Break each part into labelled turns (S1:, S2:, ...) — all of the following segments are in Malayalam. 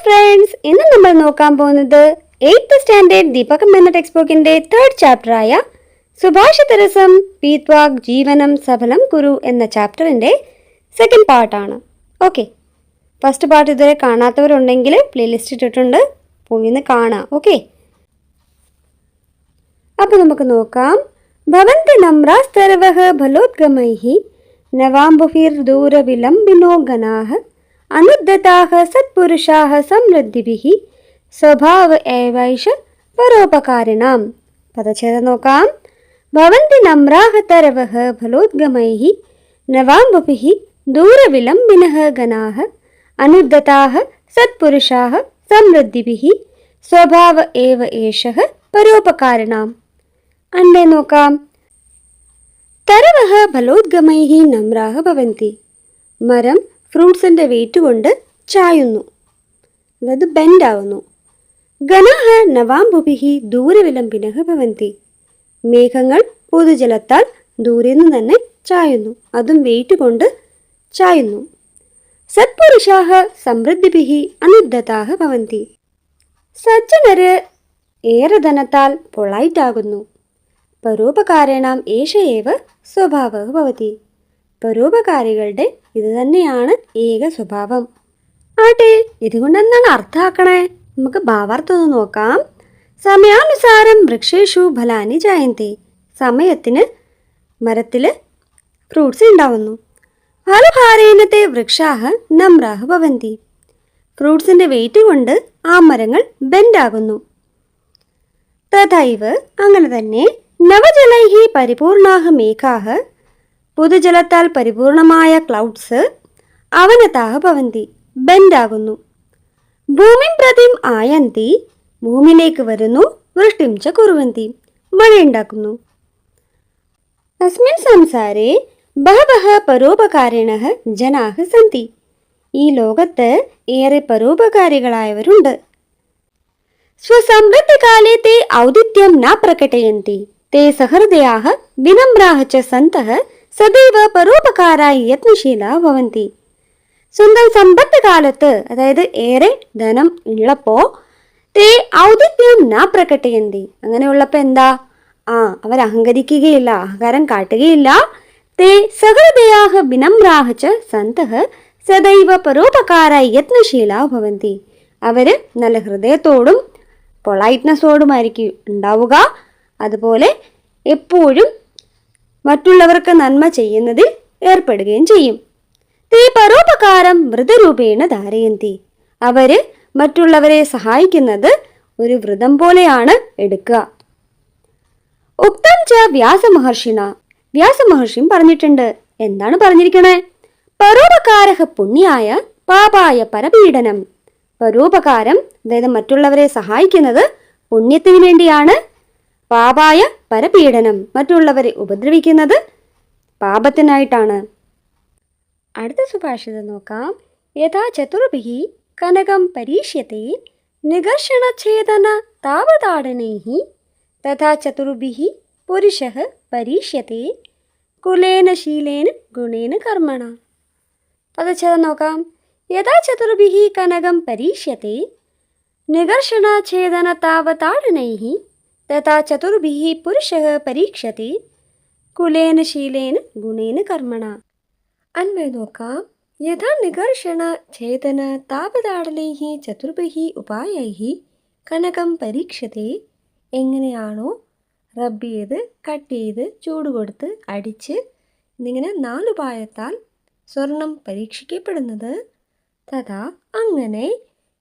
S1: ഫ്രണ്ട്സ്, ഇന്ന് നമ്മൾ നോക്കാൻ പോകുന്നത് 8th സ്റ്റാൻഡേർഡ് ദീപകം എന്ന ടെക്സ്റ്റ് ബുക്കിന്റെ 3rd ചാപ്റ്ററായ സുഭാഷിതരസം പീത്വാക് ജീവനം സഫലം കുരു എന്ന ചാപ്റ്ററിന്റെ 2nd പാർട്ടാണ്. ഓക്കെ, ഫസ്റ്റ് പാർട്ട് ഇതുവരെ കാണാത്തവരുണ്ടെങ്കിൽ പ്ലേലിസ്റ്റ് ഇട്ടിട്ടുണ്ട്, പോയി ഒന്ന് കാണാം. ഓക്കെ, അപ്പോൾ നമുക്ക് നോക്കാം. ഭവന്തി നമ്രാസ്തരവഃ ഫലോദ്ഗമൈഃ നവാംബുഭിർ ദൂരവിലംബിനോ ഗണാഃ അനുദ്ദതാഃ സത്പുരുഷാഃ സമൃദ്ധിഭിഃ സ്വഭാവ ഏവൈഷ പരോപകാരിണാം. പദച്ഛേദം നോക്കാം. ഭവന്തി നമ്രാഃ തരവഃ ഫലോദ്ഗമൈഃ നവാംബുഭിഃ ദൂരവിലംബിനഃ ഗണാഃ അനുദ്ദതാഃ സത്പുരുഷാഃ സമൃദ്ധിഭിഃ സ്വഭാവ ഏവ ഏഷഃ പരോപകാരിണാം. അണ്ടേ നോക്കാം. തരവഃ ഫലോദ്ഗമൈഃ നമ്രാഃ ഭവന്തി. മരം ഫ്രൂട്ട്സിൻ്റെ വെയിറ്റ് കൊണ്ട് ചായുന്നു, അതായത് ബെൻഡാവുന്നു. ഗണാഃ നവാംബുഭിഃ ദൂരവിലംബിനഃ ഭവന്തി. മേഘങ്ങൾ പൊതുജലത്താൽ ദൂരെ നിന്ന് തന്നെ ചായുന്നു, അതും വെയിറ്റ് കൊണ്ട് ചായുന്നു. സത്പുരുഷാഃ സമൃദ്ധിഭിഃ അനുദ്ദതാഃ ഭവന്തി. സജ്ജനര് ഏറെ ധനത്താൽ പൊളൈറ്റ് ആകുന്നു. പരോപകാരിണാം ഏഷ ഏവ സ്വഭാവഃ ഭവതി. പരോപകാരികളുടെ ഇത് തന്നെയാണ് ഏക സ്വഭാവം. ആട്ടെ, ഇതുകൊണ്ട് എന്താണ് അർത്ഥാക്കണേ? നമുക്ക് ഭാവാർത്ഥം ഒന്ന് നോക്കാം. സമയാനുസാരം വൃക്ഷേഷു ഫലാനി ജായന്തി. സമയത്തിന് മരത്തിൽ ഫ്രൂട്ട്സ് ഉണ്ടാവുന്നു. ഫലഭാരേനത്തെ വൃക്ഷാഃ നമ്രാഃ ഭവന്തി. ഫ്രൂട്ട്സിൻ്റെ വെയിറ്റ് കൊണ്ട് ആ മരങ്ങൾ ബെൻഡാകുന്നു. തഥൈവ അങ്ങനെ തന്നെ നവജലൈഃ പരിപൂർണാഃ മേഘാഃ. പൊതുജലത്താൽ പരിപൂർണമായ ക്ലൗഡ്സ് അവനതാഃ ഭവന്തി, ബെൻഡാകുന്നു. ഭൂമിം പ്രതിം ആയന്തി. ഭൂമിയിലേക്ക് വരുന്നു. വൃഷ്ടിം ച കുർവന്തി, മഴയുണ്ടാക്കുന്നു. തസ്മിൻ സംസാരേ ബഹവഃ പരോപകാരിണഃ ജനാഃ സന്തി. ഈ ലോകത്ത് ഏറെ പരോപകാരികളായവരുണ്ട്. സ്വസമൃദ്ധികാലേ തേ ഔദിത്യം ന പ്രകടയന്തി. തേ സഹൃദയാഃ വിനമ്രാഃ ച സന്തഃ സദൈവ പരോപകാരായ യത്നശീലാഃ ഭവന്തി. സ്വന്തം സമ്പത്ത് കാലത്ത്, അതായത് ഏറെ ധനം ഉള്ളപ്പോൾ, തേ ഔദിത്യം ന പ്രകടയന്തി. അങ്ങനെയുള്ളപ്പോൾ എന്താ? അവർ അഹങ്കരിക്കുകയില്ല, അഹങ്കാരം കാട്ടുകയില്ല. തേ സഹൃദയാഃ വിനമ്രാഃ ച സന്തഃ സദൈവ പരോപകാരായ യത്നശീലാഃ ഭവന്തി. അവർ നല്ല ഹൃദയത്തോടും പൊളൈറ്റ്നെസ്സോടുമായിരിക്കും ഉണ്ടാവുക. അതുപോലെ എപ്പോഴും മറ്റുള്ളവർക്ക് നന്മ ചെയ്യുന്നതിൽ ഏർപ്പെടുകയും ചെയ്യും. തേ പരോപകാരം വ്രതരൂപേണ ധാരയന്തി. അവർ മറ്റുള്ളവരെ സഹായിക്കുന്നത് ഒരു വ്രതം പോലെയാണ് എടുക്കുക. ഉക്തം ച വ്യാസമഹർഷിണ. വ്യാസമഹർഷിയും പറഞ്ഞിട്ടുണ്ട്. എന്താണ് പറഞ്ഞിരിക്കണേ? പരോപകാരഃ പുണ്യായ പാപായ പരപീഡനം. പരോപകാരം, അതായത് മറ്റുള്ളവരെ സഹായിക്കുന്നത് പുണ്യത്തിന് വേണ്ടിയാണ്. പാപായ പരപീഡനം, മറ്റുള്ളവരെ ഉപദ്രവിക്കുന്നത് പാപത്തിനായിട്ടാണ്. അടുത്ത സുഭാഷിതം നോക്കാം. യഥാ ചതുർഭിഃ കനകം പരീക്ഷ്യത്തെ നികർഷണഛേദന താവതാടനൈഃ തഥാ ചതുർഭിഃ പുരുഷഃ പരീക്ഷ്യത്തെ കുലേന ശീലേന ഗുണേന കർമ്മണ. പദച്ഛേദം നോക്കാം. യഥാ ചതുർഭിഃ കനകം പരീക്ഷ്യത്തെ നികർഷണഛേദന താവതാടനൈഃ തഥാ ചതുർഭിഃ പുരുഷഃ പരീക്ഷ്യത്തെ കുലേന ശീലേന ഗുണേന കർമ്മണ. അന്വയം നോക്കാം. യഥാ നികർഷണ ഛേദന താപതാടനൈഃ ചതുർഭിഃ ഉപായൈഃ കനകം പരീക്ഷ്യത്തെ. എങ്ങനെയാണോ റബ്ബ് ചെയ്ത്, കട്ട് ചെയ്ത്, ചൂട് കൊടുത്ത്, അടിച്ച് എന്നിങ്ങനെ 4 ഉപായത്താൽ സ്വർണം പരീക്ഷിക്കപ്പെടുന്നത്, തഥാ അങ്ങനെ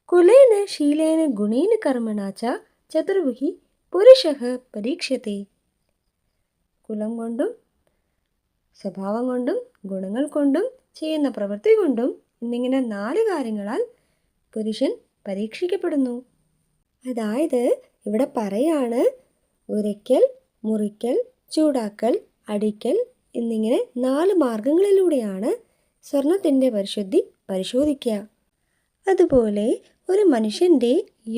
S1: കുലേന ശീലേന ഗുണേന കർമ്മണ ച ചതുർഭിഃ പുരുഷഃ പരീക്ഷ്യത്തെ. കുലം കൊണ്ടും സ്വഭാവം കൊണ്ടും ഗുണങ്ങൾ കൊണ്ടും ചെയ്യുന്ന പ്രവൃത്തി കൊണ്ടും എന്നിങ്ങനെ 4 കാര്യങ്ങളാൽ പുരുഷൻ പരീക്ഷിക്കപ്പെടുന്നു. അതായത് ഇവിടെ പറയാണ്, ഉരയ്ക്കൽ, മുറിക്കൽ, ചൂടാക്കൽ, അടിക്കൽ എന്നിങ്ങനെ 4 മാർഗങ്ങളിലൂടെയാണ് സ്വർണത്തിൻ്റെ പരിശുദ്ധി പരിശോധിക്കുക. അതുപോലെ ഒരു മനുഷ്യൻ്റെ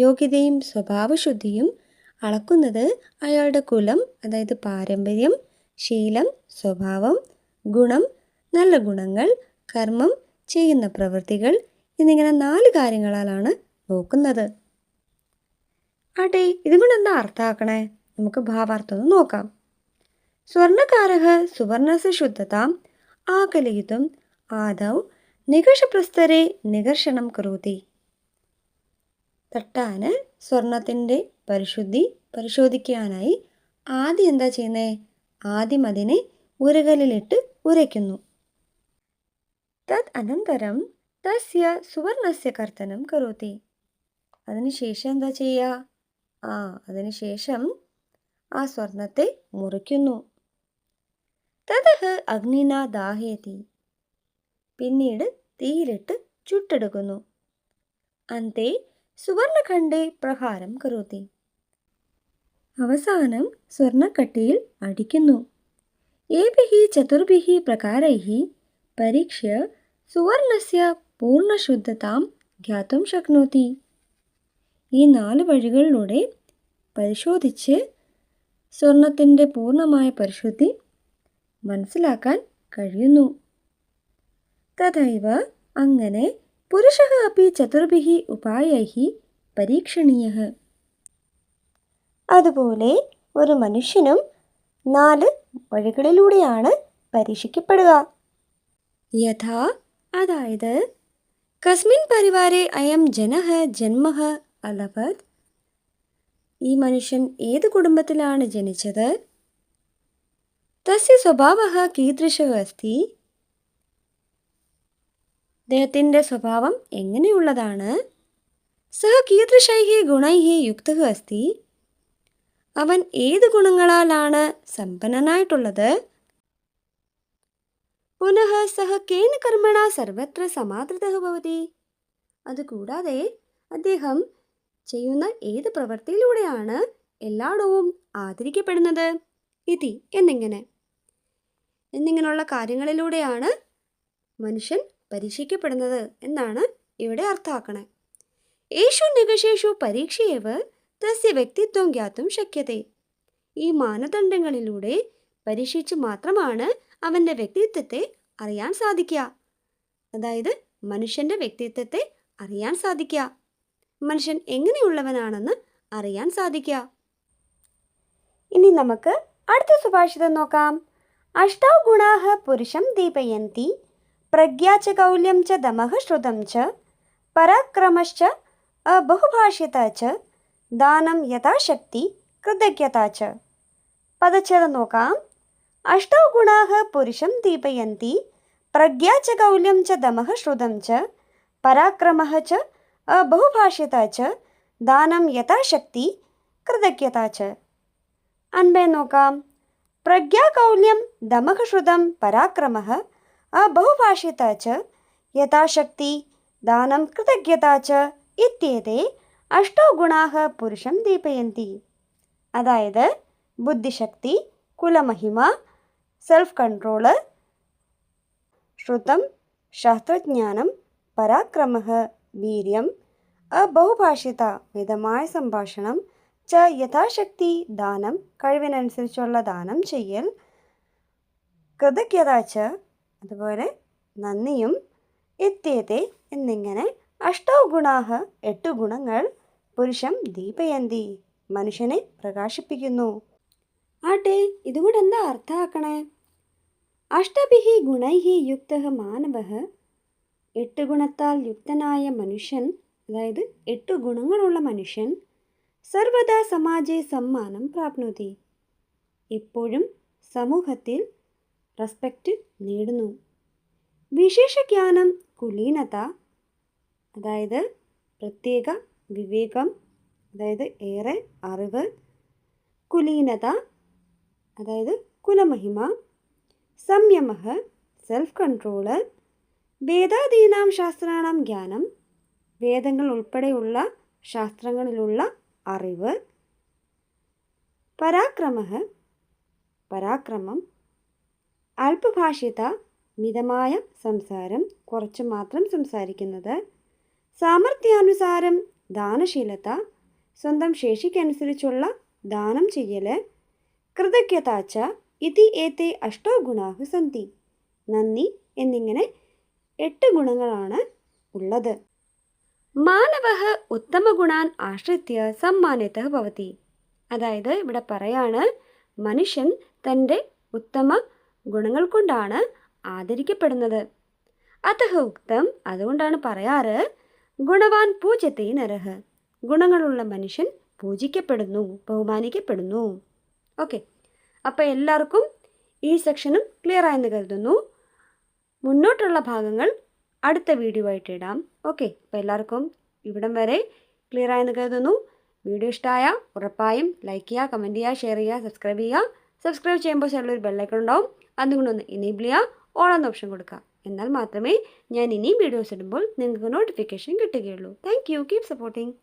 S1: യോഗ്യതയും സ്വഭാവശുദ്ധിയും അളക്കുന്നത് അയാളുടെ കുലം, അതായത് പാരമ്പര്യം, ശീലം, സ്വഭാവം, ഗുണം, നല്ല ഗുണങ്ങൾ, കർമ്മം, ചെയ്യുന്ന പ്രവൃത്തികൾ എന്നിങ്ങനെ 4 കാര്യങ്ങളാലാണ്
S2: നോക്കുന്നത്. ആട്ടെ, ഇതും കൊണ്ട് എന്താ അർത്ഥാക്കണേ? നമുക്ക് ഭാവാർത്ഥം ഒന്ന് നോക്കാം. സ്വർണകാരः സുവർണस्य ശുദ്ധതാം ആകലയിതും ആദൗ നികഷപ്രസ്തരെ നികർഷണം കരോതി. തട്ടാന് സ്വർണത്തിൻ്റെ പരിശുദ്ധി പരിശോധിക്കാനായി ആദ്യം എന്താ ചെയ്യുന്നത്? ആദ്യം അതിനെ ഉരകലിലിട്ട് ഉരയ്ക്കുന്നു. തത് അനന്തരം തസ്യ സുവർണസ്യ കർത്തനം കരോതി. അതിനുശേഷം എന്താ ചെയ്യുക? അതിനുശേഷം ആ സ്വർണത്തെ മുറിക്കുന്നു. തതഃ അഗ്നിന ദാഹയതി. പിന്നീട് തീയിലിട്ട് ചുട്ടെടുക്കുന്നു. അന്തേ സുവർണഖണ്ഡേ പ്രഹാരം കരോതി. അവസാനം സ്വർണക്കട്ടിയിൽ അടിക്കുന്നു. ഏഭിः ചതുർഭിः പ്രകാരൈः പരീക്ഷ്യ സുവർണസ്യ പൂർണ്ണശുദ്ധതാം ജ്ഞാതും ശക്നോതി. ഈ 4 വഴികളിലൂടെ പരിശോധിച്ച് സ്വർണത്തിൻ്റെ പൂർണ്ണമായ പരിശുദ്ധി മനസ്സിലാക്കാൻ കഴിയുന്നു. തഥൈവ അങ്ങനെ പുരുഷഃ അപി ചതുർഭിः ഉപായൈः പരീക്ഷണീയഃ. അതുപോലെ ഒരു മനുഷ്യനും 4 വഴികളിലൂടെയാണ് പരീക്ഷിക്കപ്പെടുക. യഥാ, അതായത് കസ്മിൻ പരിവാരെ അയം ജനഃ ജന്മഃ അലഭത്. ഈ മനുഷ്യൻ ഏത് കുടുംബത്തിലാണ് ജനിച്ചത്? തസ്യ സ്വഭാവഃ കീദൃശഃ അസ്തി. അദ്ദേഹത്തിൻ്റെ സ്വഭാവം എങ്ങനെയുള്ളതാണ്? സഹ കീദൃശൈഃ ഗുണൈഃ യുക്തഃ അസ്തി. അവൻ ഏത് ഗുണങ്ങളാലാണ് സമ്പന്നനായിട്ടുള്ളത്? പുനഃ സഹ കേന കർമ്മണ സർവത്ര സമാദൃതഃ ഭവതി. അതുകൂടാതെ അദ്ദേഹം ചെയ്യുന്ന ഏത് പ്രവൃത്തിയിലൂടെയാണ് എല്ലായിടവും ആദരിക്കപ്പെടുന്നത്? ഇതി എന്നിങ്ങനെയുള്ള കാര്യങ്ങളിലൂടെയാണ് മനുഷ്യൻ പരീക്ഷിക്കപ്പെടുന്നത് എന്നാണ് ഇവിടെ അർത്ഥാക്കണേ. യേഷു നികഷേഷു പരീക്ഷയേവ തസ്യ വ്യക്തിത്വം ജ്ഞാതും ശക്യത്തെ. ഈ മാനദണ്ഡങ്ങളിലൂടെ പരീക്ഷിച്ച് മാത്രമാണ് അവൻ്റെ വ്യക്തിത്വത്തെ അറിയാൻ സാധിക്കുക. അതായത് മനുഷ്യൻ്റെ വ്യക്തിത്വത്തെ അറിയാൻ സാധിക്കുക, മനുഷ്യൻ എങ്ങനെയുള്ളവനാണെന്ന് അറിയാൻ സാധിക്കുക. ഇനി നമുക്ക് അടുത്ത സുഭാഷിതം നോക്കാം. അഷ്ടൗ ഗുണാഃ പുരുഷം ദീപയന്തി പ്രജ്ഞാ ച കൗല്യം ച ദമഃ ശ്രുതം ച പരാക്രമശ്ച ബഹുഭാഷ്യത ച ദാനം യഥാശക്തി കൃതജ്ഞത ച. പദച്ഛേദം നോക്കാം. അഷ്ടൗ ഗുണാഃ പുരുഷം ദീപയന്തി പ്രജ്ഞാ ച കൗല്യം ച ദമഃ ശ്രുതം ച പരാക്രമഃ ച ബഹുഭാഷ്യത ച ദാനം യഥാശക്തി കൃതജ്ഞത ച. അൻപേ നോക്കാം. പ്രജ്ഞാ കൗല്യം ദമഃ ശ്രുതം പരാക്രമഃ ബഹുഭാഷ്യത ച യഥാശക്തി ദാനം കൃതജ്ഞത ച ഇത്യേതേ അഷ്ടൗ ഗുണാഃ പുരുഷം ദീപയന്തി. അതായത് ബുദ്ധിശക്തി, കുലമഹിമ, സെൽഫ് കൺട്രോള്, ശ്രുതം ശാസ്ത്രജ്ഞാനം, പരാക്രമഃ വീര്യം, ബഹുഭാഷ്യത മിതമായ സംഭാഷണം, ച യഥാശക്തി ദാനം കഴിവിനനുസരിച്ചുള്ള ദാനം ചെയ്യൽ, കൃതജ്ഞത ച അതുപോലെ നന്ദിയും, ഇത്യേതേ എന്നിങ്ങനെ അഷ്ടൗ ഗുണാഃ 8 ഗുണങ്ങൾ പുരുഷം ദീപയന്തി മനുഷ്യനെ പ്രകാശിപ്പിക്കുന്നു. ആട്ടെ, ഇതുകൂടെ എന്താ അർത്ഥാക്കണേ? അഷ്ടഭിः ഗുണൈः യുക്തഃ മാനവഃ. 8 ഗുണത്താൽ യുക്തനായ മനുഷ്യൻ, അതായത് 8 ഗുണങ്ങളുള്ള മനുഷ്യൻ സർവദാ സമാജേ സമ്മാനം പ്രാപ്നോതി. എപ്പോഴും സമൂഹത്തിൽ റെസ്പെക്റ്റ് നേടുന്നു. വിശേഷജ്ഞാനം കുലീനത, അതായത് പ്രത്യേക വിവേകം, അതായത് ഏറെ അറിവ്. കുലീനത അതായത് കുലമഹിമ. സംയമഃ സെൽഫ് കൺട്രോള്. വേദാദീനാം ശാസ്ത്രാണാം ജ്ഞാനം, വേദങ്ങൾ ഉൾപ്പെടെയുള്ള ശാസ്ത്രങ്ങളിലുള്ള അറിവ്. പരാക്രമഃ പരാക്രമം. അല്പഭാഷ്യത മിതമായ സംസാരം, കുറച്ച് മാത്രം സംസാരിക്കുന്നത്. സാമർഥ്യാനുസാരം ദാനശീലത, സ്വന്തം ശേഷിക്കനുസരിച്ചുള്ള ദാനം ചെയ്യൽ. കൃതജ്ഞത ച ഇതി ഏതേ അഷ്ടോ ഗുണാഃ സന്തി. നന്ദി എന്നിങ്ങനെ 8 ഗുണങ്ങളാണ് ഉള്ളത്. മാനവഃ ഉത്തമഗുണാൻ ആശ്രിത്യ സമ്മാനിതഃ ഭവതി. അതായത് ഇവിടെ പറയാണ്, മനുഷ്യൻ തൻ്റെ ഉത്തമ ഗുണങ്ങൾ കൊണ്ടാണ് ആദരിക്കപ്പെടുന്നത്. അതഃ ഉക്തം, അതുകൊണ്ടാണ് പറയാറ്, ഗുണവാൻ പൂജ്യത്തെ നരഃ, ഗുണങ്ങളുള്ള മനുഷ്യൻ പൂജിക്കപ്പെടുന്നു, ബഹുമാനിക്കപ്പെടുന്നു. ഓക്കെ, അപ്പോൾ എല്ലാവർക്കും ഈ സെക്ഷനും ക്ലിയർ ആയെന്ന് കരുതുന്നു. മുന്നോട്ടുള്ള ഭാഗങ്ങൾ അടുത്ത വീഡിയോ ആയിട്ട് ഇടാം. ഓക്കെ, അപ്പോൾ എല്ലാവർക്കും ഇവിടം വരെ ക്ലിയർ ആയെന്ന് കരുതുന്നു. വീഡിയോ ഇഷ്ടമായ ഉറപ്പായും ലൈക്ക് ചെയ്യുക, കമൻറ്റ് ചെയ്യുക, ഷെയർ ചെയ്യുക, സബ്സ്ക്രൈബ് ചെയ്യുക. സബ്സ്ക്രൈബ് ചെയ്യുമ്പോൾ സൈഡിലൊരു ബെല്ലൈക്കൺ ഉണ്ടാവും, അതുകൊണ്ടൊന്ന് എനേബിൾ ചെയ്യുക, ഓൾ എന്ന ഓപ്ഷൻ കൊടുക്കുക. എന്നാൽ മാത്രമേ ഞാൻ ഇനിയും വീഡിയോസ് ഇടുമ്പോൾ നിങ്ങൾക്ക് നോട്ടിഫിക്കേഷൻ കിട്ടുകയുള്ളൂ. Thank you. Keep supporting.